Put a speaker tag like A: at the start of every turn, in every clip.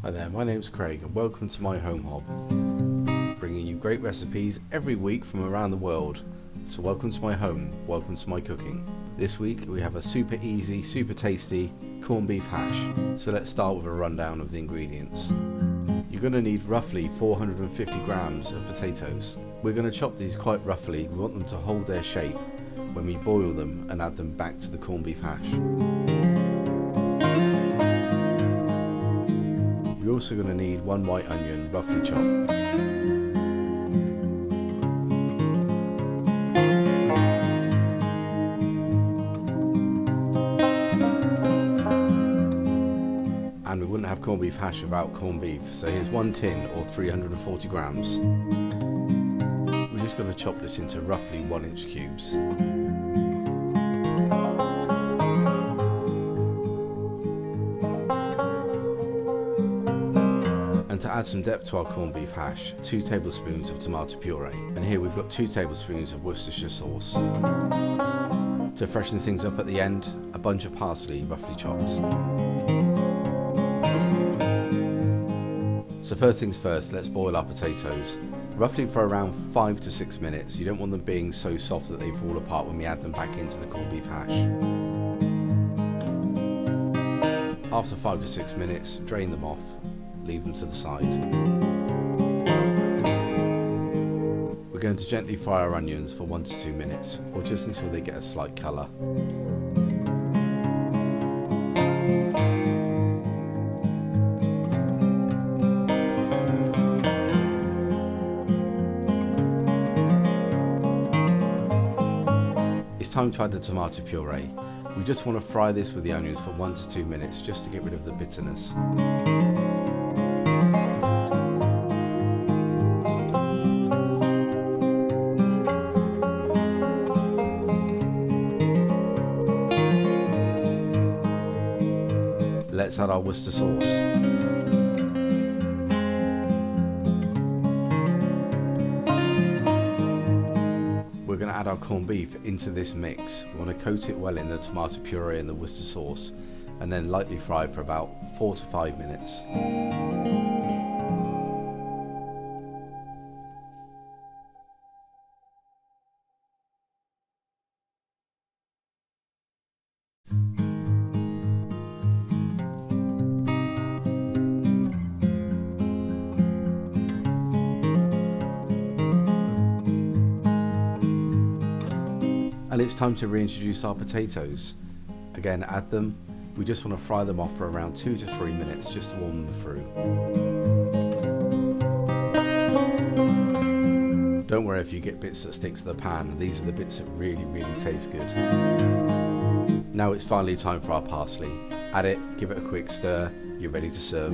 A: Hi there, my name's Craig and welcome to My Home Hob, bringing you great recipes every week from around the world. So welcome to my home, welcome to my cooking. This week we have a super easy, super tasty corned beef hash. So let's start with a rundown of the ingredients. You're going to need roughly 450 grams of potatoes. We're going to chop these quite roughly. We want them to hold their shape when we boil them and add them back to the corned beef hash. We're also going to need one white onion, roughly chopped. And we wouldn't have corned beef hash without corned beef, so here's one tin or 340 grams. We're just going to chop this into roughly 1-inch cubes. And to add some depth to our corned beef hash, 2 tablespoons of tomato puree. And here we've got 2 tablespoons of Worcestershire sauce. To freshen things up at the end, a bunch of parsley roughly chopped. So first things first, let's boil our potatoes, roughly for around 5 to 6 minutes. You don't want them being so soft that they fall apart when we add them back into the corned beef hash. After 5 to 6 minutes, drain them off, leave them to the side. We're going to gently fry our onions for 1 to 2 minutes, or just until they get a slight colour. It's time to add the tomato puree. We just want to fry this with the onions for 1 to 2 minutes just to get rid of the bitterness. Let's add our Worcestershire sauce. We're going to add our corned beef into this mix. We want to coat it well in the tomato puree and the Worcestershire sauce, and then lightly fry for about 4 to 5 minutes. And it's time to reintroduce our potatoes. Again, add them. We just want to fry them off for around 2 to 3 minutes just to warm them through. Don't worry if you get bits that stick to the pan. These are the bits that really taste good. Now it's finally time for our parsley. Add it, give it a quick stir, you're ready to serve.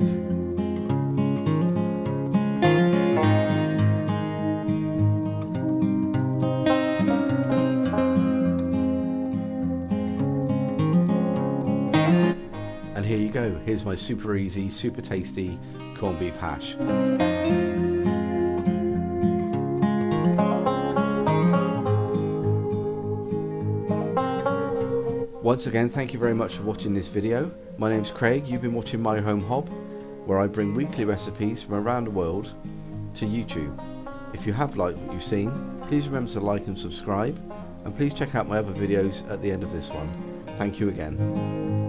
A: And here you go, here's my super easy, super tasty corned beef hash. Once again, thank you very much for watching this video. My name's Craig, you've been watching My Home Hob, where I bring weekly recipes from around the world to YouTube. If you have liked what you've seen, please remember to like and subscribe, and please check out my other videos at the end of this one. Thank you again.